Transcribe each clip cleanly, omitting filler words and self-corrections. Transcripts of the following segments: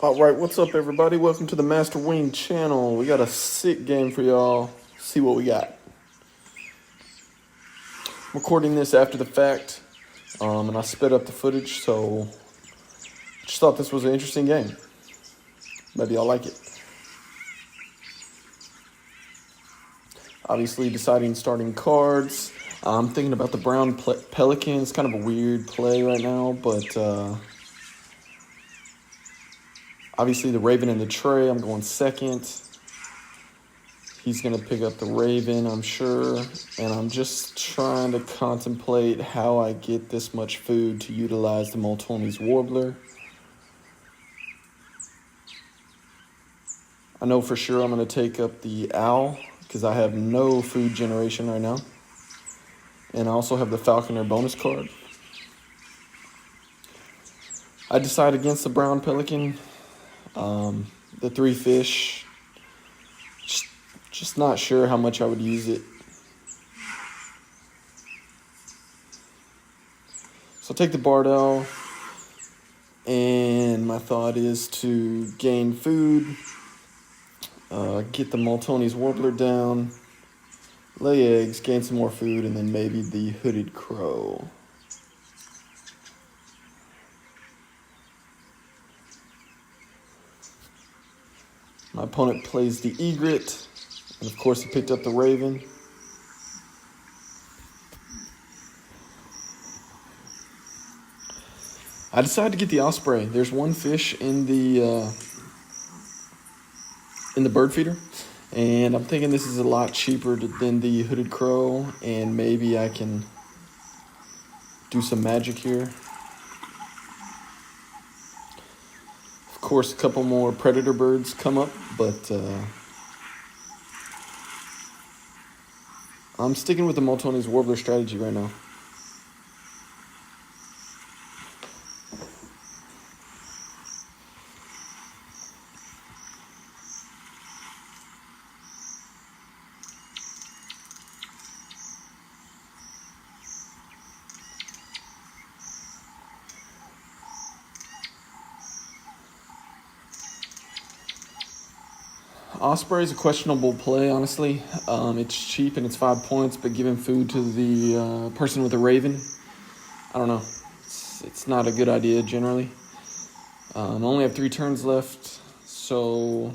Alright, what's up everybody? Welcome to the Master Wing channel. We got a sick game for y'all. See what we got. I'm recording this after the fact, and I sped up the footage, so just thought this was an interesting game. Maybe y'all like it. Obviously deciding starting cards. I'm thinking about the brown pelican. It's kind of a weird play right now, but obviously the raven in the tray, I'm going second. He's going to pick up the raven, I'm sure. And I'm just trying to contemplate how I get this much food to utilize the Multoni's warbler. I know for sure I'm going to take up the owl because I have no food generation right now. And I also have the falconer bonus card. I decide against the brown pelican. The three fish, just not sure how much I would use it. So I'll take the Bardell, and my thought is to gain food, get the Multoni's warbler down, lay eggs, gain some more food, and then maybe the hooded crow. My opponent plays the egret, and of course he picked up the raven. I decided to get the osprey. There's one fish in the bird feeder, and I'm thinking this is a lot cheaper than the hooded crow, and maybe I can do some magic here. Of course, a couple more predator birds come up, but I'm sticking with the Multoni's warbler strategy right now. Osprey is a questionable play, honestly. It's cheap and it's 5 points, but giving food to the person with a raven, I don't know. It's not a good idea generally. I only have 3 turns left, so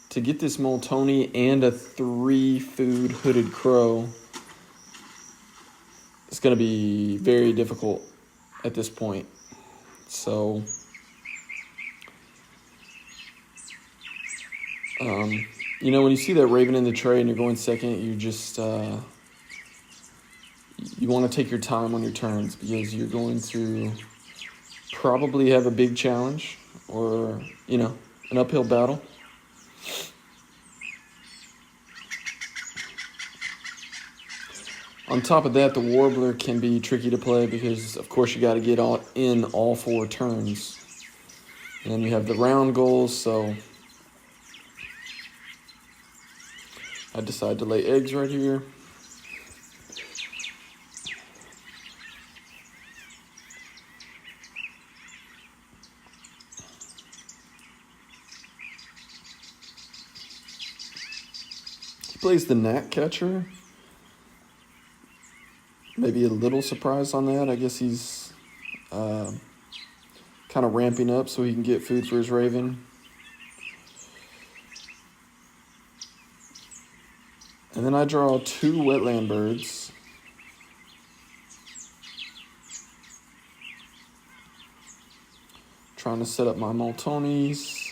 to get this Multoni and a 3 food hooded crow, it's going to be very difficult at this point. So you know, when you see that raven in the tray and you're going second, you just you want to take your time on your turns because you're going to probably have a big challenge or, you know, an uphill battle. On top of that, the warbler can be tricky to play because, of course, you got to get in all 4 turns. And then you have the round goals, so I decide to lay eggs right here. He plays the gnat catcher. Maybe a little surprised on that. I guess he's kind of ramping up so he can get food for his raven. And then I draw 2 wetland birds. Trying to set up my Multonis.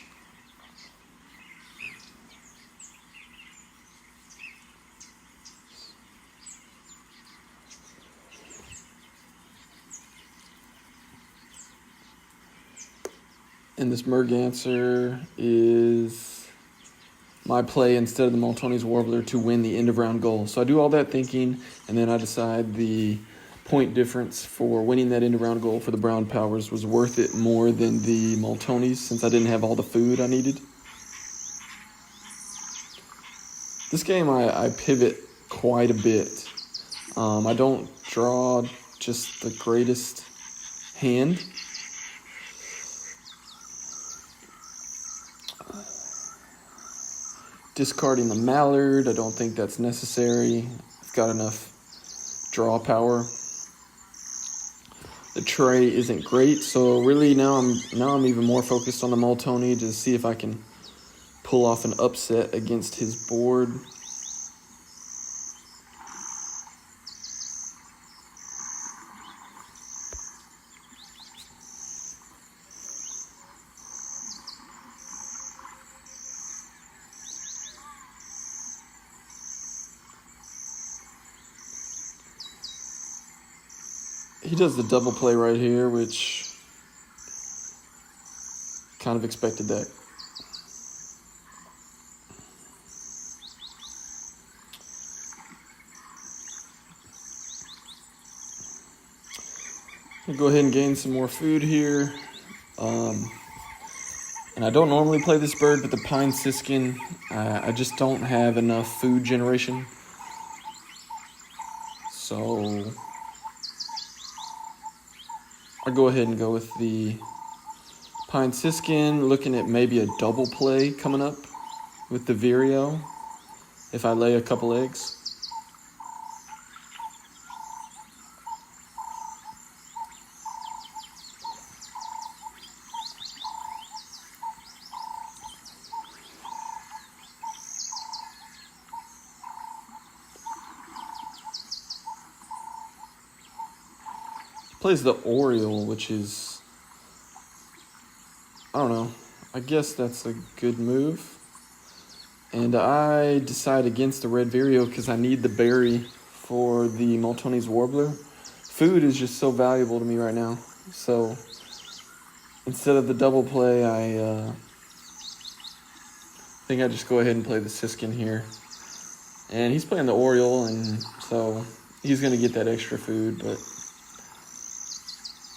And this Merganser is my play instead of the Multoni's warbler to win the end of round goal. So I do all that thinking, and then I decide the point difference for winning that end of round goal for the brown powers was worth it more than the Multoni's since I didn't have all the food I needed. This game I pivot quite a bit. I don't draw just the greatest hand. Discarding the mallard, I don't think that's necessary. It's got enough draw power. The tray isn't great, so really now I'm even more focused on the Moltoni to see if I can pull off an upset against his board. He does the double play right here, which kind of expected that. I'll go ahead and gain some more food here. And I don't normally play this bird, but the pine siskin, I just don't have enough food generation. So I'll go ahead and go with the pine siskin, looking at maybe a double play coming up with the Vireo if I lay a couple eggs. Plays the Oriole, which is, I don't know, I guess that's a good move. And I decide against the red Vireo because I need the berry for the Moltoni's Warbler. Food is just so valuable to me right now. So instead of the double play, I think I just go ahead and play the Siskin here. And he's playing the Oriole, and so he's going to get that extra food, but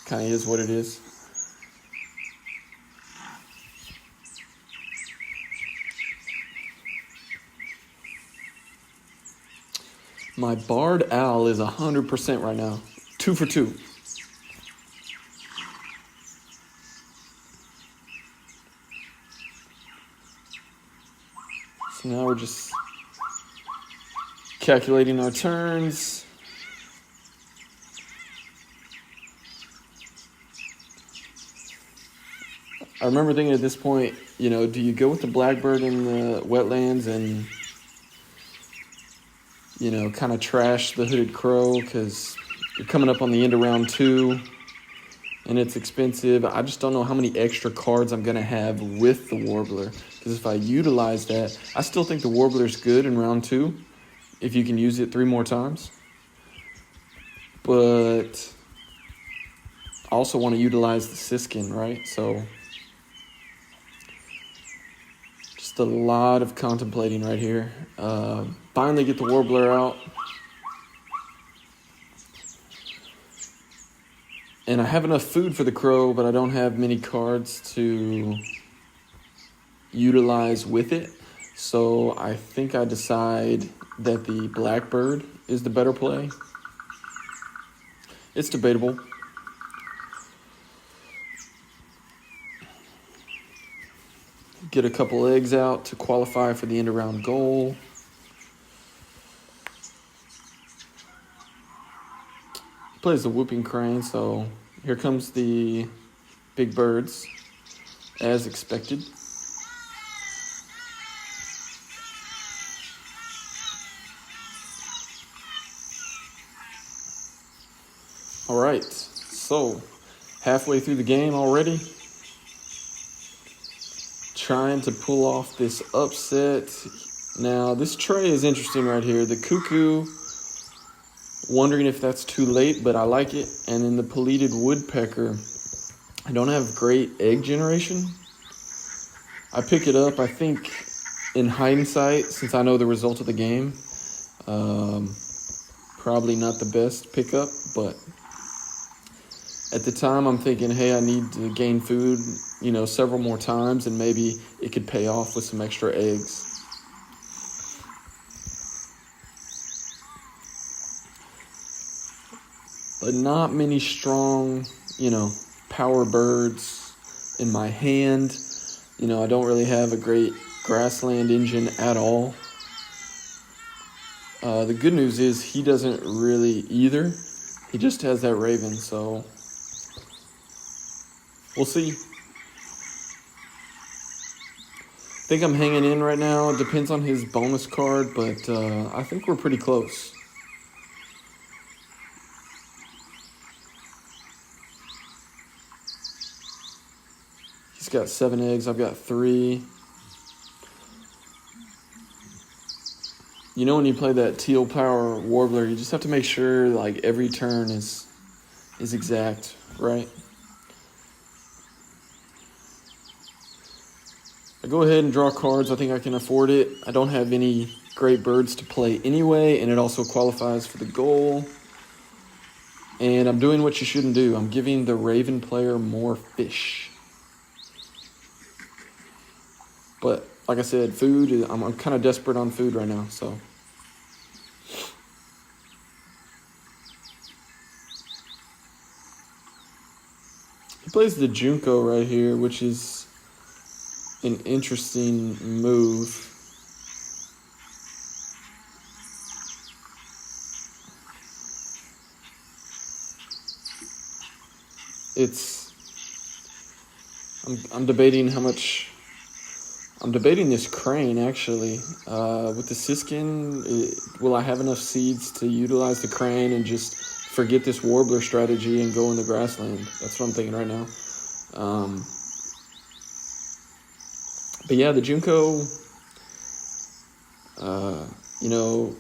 kind of is what it is. My Barred Owl is 100% right now. 2 for 2. So now we're just calculating our turns. I remember thinking at this point, you know, do you go with the blackbird in the wetlands and, you know, kind of trash the hooded crow because you're coming up on the end of round 2 and it's expensive. I just don't know how many extra cards I'm going to have with the warbler, because if I utilize that, I still think the warbler's good in round 2 if you can use it 3 more times. But I also want to utilize the Siskin, right? So a lot of contemplating right here. Finally get the warbler out. And I have enough food for the crow, but I don't have many cards to utilize with it. So I think I decide that the blackbird is the better play. It's debatable. Get a couple eggs out to qualify for the end-around goal. He plays the whooping crane, so here comes the big birds, as expected. All right, so halfway through the game already. Trying to pull off this upset. Now, this tray is interesting right here. The cuckoo, wondering if that's too late, but I like it. And then the pelleted woodpecker. I don't have great egg generation. I pick it up, I think, in hindsight, since I know the result of the game. Probably not the best pickup, but at the time I'm thinking, hey, I need to gain food, you know, several more times, and maybe it could pay off with some extra eggs. But not many strong, you know, power birds in my hand. You know, I don't really have a great grassland engine at all. The good news is he doesn't really either. He just has that raven, so we'll see. I think I'm hanging in right now. It depends on his bonus card, but I think we're pretty close. He's got 7 eggs. I've got 3. You know, when you play that teal power warbler, you just have to make sure like every turn is exact, right? I go ahead and draw cards. I think I can afford it. I don't have any great birds to play anyway, and it also qualifies for the goal. And I'm doing what you shouldn't do. I'm giving the Raven player more fish. But like I said, food, I'm kind of desperate on food right now, so. He plays the Junco right here, which is an interesting move. I'm debating how much. I'm debating this crane, actually. With the Siskin, will I have enough seeds to utilize the crane and just forget this warbler strategy and go in the grassland? That's what I'm thinking right now. But yeah, the Junco, you know,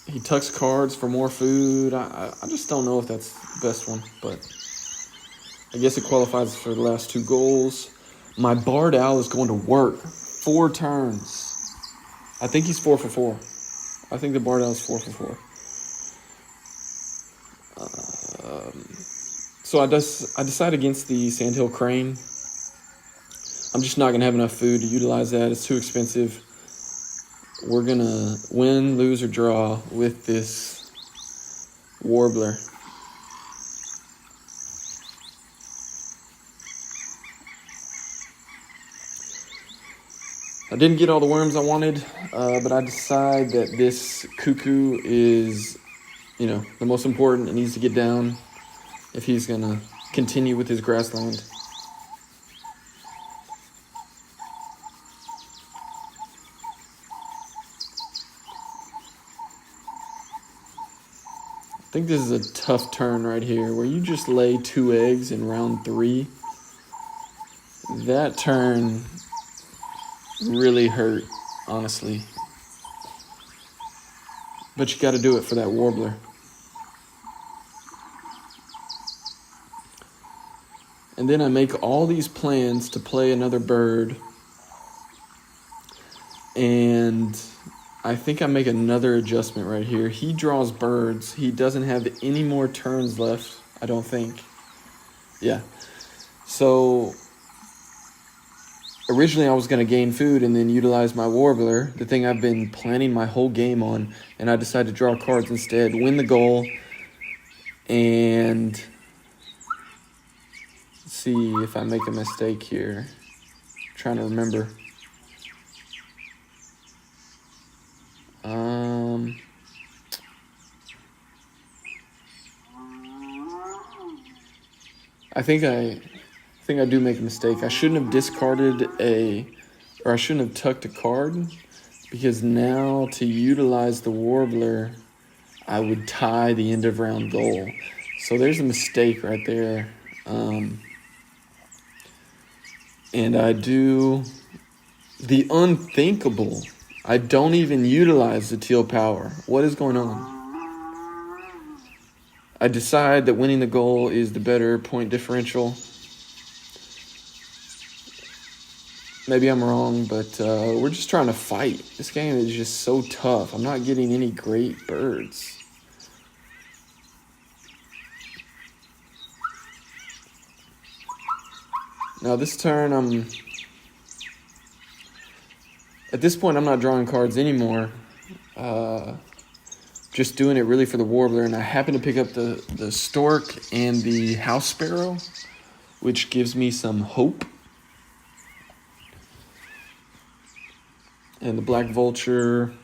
he tucks cards for more food. I just don't know if that's the best one, but I guess it qualifies for the last 2 goals. My Barred Owl is going to work. 4 turns. I think he's 4 for 4. I think the Barred Owl is 4 for 4. So I decide against the Sandhill Crane. I'm just not going to have enough food to utilize that. It's too expensive. We're going to win, lose, or draw with this Warbler. I didn't get all the worms I wanted, but I decide that this Cuckoo is, you know, the most important. It needs to get down if he's going to continue with his grassland. I think this is a tough turn right here where you just lay 2 eggs in round 3. That turn really hurt, honestly. But you got to do it for that warbler. And then I make all these plans to play another bird. And I think I make another adjustment right here. He draws birds. He doesn't have any more turns left, I don't think. Yeah. So originally I was going to gain food and then utilize my warbler, the thing I've been planning my whole game on, and I decided to draw cards instead, win the goal, and let's see if I make a mistake here. I'm trying to remember. I think I do make a mistake. I shouldn't have discarded or I shouldn't have tucked a card, because now to utilize the warbler, I would tie the end of round goal. So there's a mistake right there. And I do the unthinkable. I don't even utilize the teal power. What is going on? I decide that winning the goal is the better point differential. Maybe I'm wrong, but we're just trying to fight. This game is just so tough. I'm not getting any great birds. Now this turn, at this point, I'm not drawing cards anymore. Just doing it really for the warbler, and I happen to pick up the stork and the house sparrow, which gives me some hope. And the Black Vulture,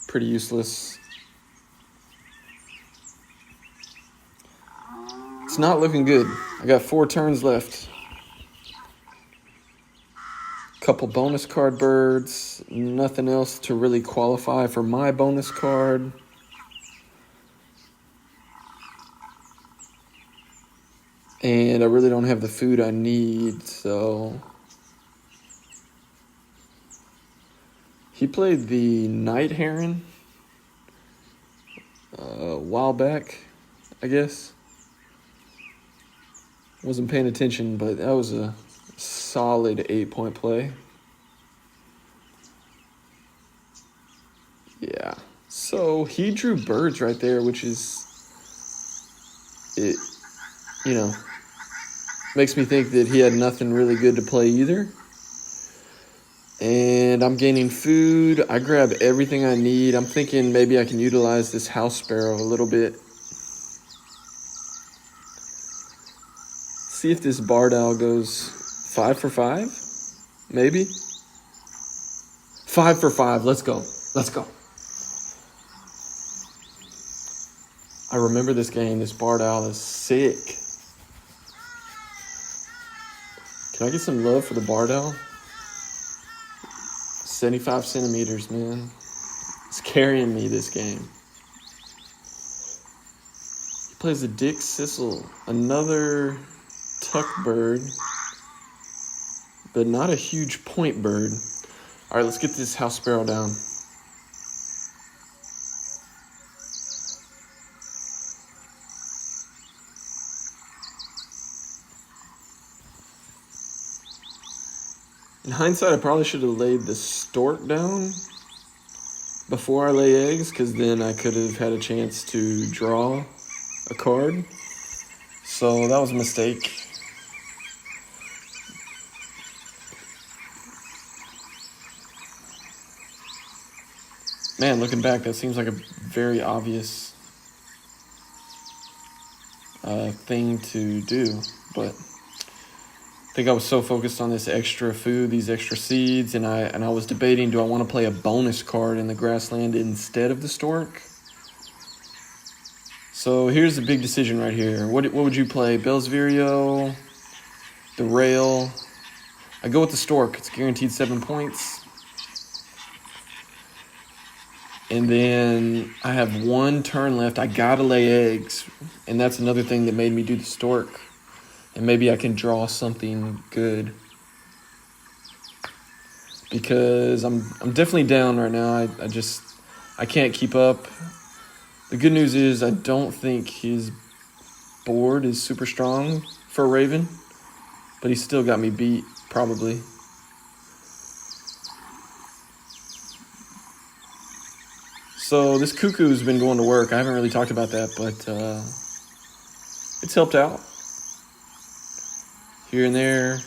pretty useless. It's not looking good. I got 4 turns left. Couple bonus card birds. Nothing else to really qualify for my bonus card. And I really don't have the food I need, so... He played the Night Heron a while back, I guess. Wasn't paying attention, but that was a solid 8-point play. Yeah. So he drew birds right there, which is... it. You know, makes me think that he had nothing really good to play either. And I'm gaining food. I grab everything I need. I'm thinking maybe I can utilize this house sparrow a little bit. See if this barred owl goes 5 for 5. Maybe. 5 for 5. Let's go. Let's go. I remember this game. This barred owl is sick. Can I get some love for the barred owl? 75 centimeters, man. It's carrying me this game. He plays a Dick Sissel, another tuck bird, but not a huge point bird. All right, let's get this house sparrow down. In hindsight, I probably should have laid the stork down before I lay eggs, because then I could have had a chance to draw a card. So that was a mistake. Man, looking back, that seems like a very obvious thing to do, but I think I was so focused on this extra food, these extra seeds, and I was debating, do I want to play a bonus card in the grassland instead of the stork? So here's the big decision right here. What would you play? Bell's Vireo, the rail. I go with the stork. It's guaranteed 7 points. And then I have 1 turn left. I gotta lay eggs, and that's another thing that made me do the stork. And maybe I can draw something good, because I'm definitely down right now. I can't keep up. The good news is I don't think his board is super strong for a Raven, but he still got me beat, probably. So this cuckoo's been going to work. I haven't really talked about that, but it's helped out. Here and there.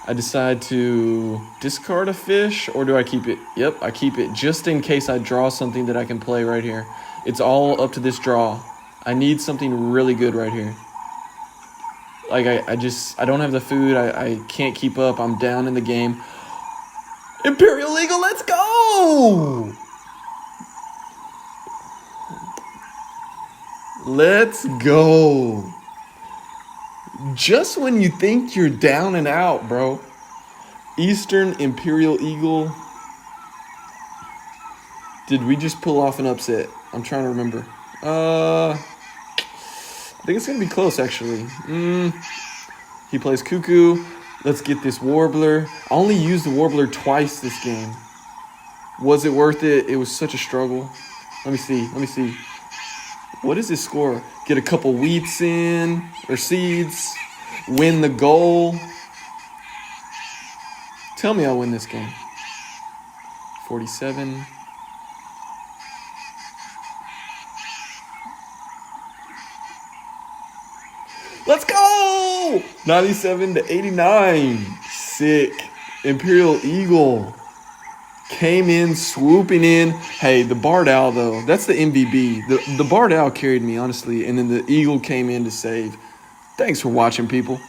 I decide to discard a fish, or do I keep it? Yep, I keep it just in case I draw something that I can play right here. It's all up to this draw. I need something really good right here. Like, I don't have the food. I can't keep up. I'm down in the game. Imperial Eagle, let's go! Let's go. Just when you think you're down and out, bro. Eastern Imperial Eagle. Did we just pull off an upset? I'm trying to remember. I think it's going to be close, actually. He plays Cuckoo. Let's get this Warbler. I only used the Warbler twice this game. Was it worth it? It was such a struggle. Let me see. What is his score? Get a couple wheats in, or seeds. Win the goal. Tell me I'll win this game. 47. Let's go! 97 to 89. Sick. Imperial Eagle came in, swooping in. Hey, the Barred Owl, though, that's the MVB. The Barred Owl carried me, honestly, and then the Eagle came in to save. Thanks for watching, people.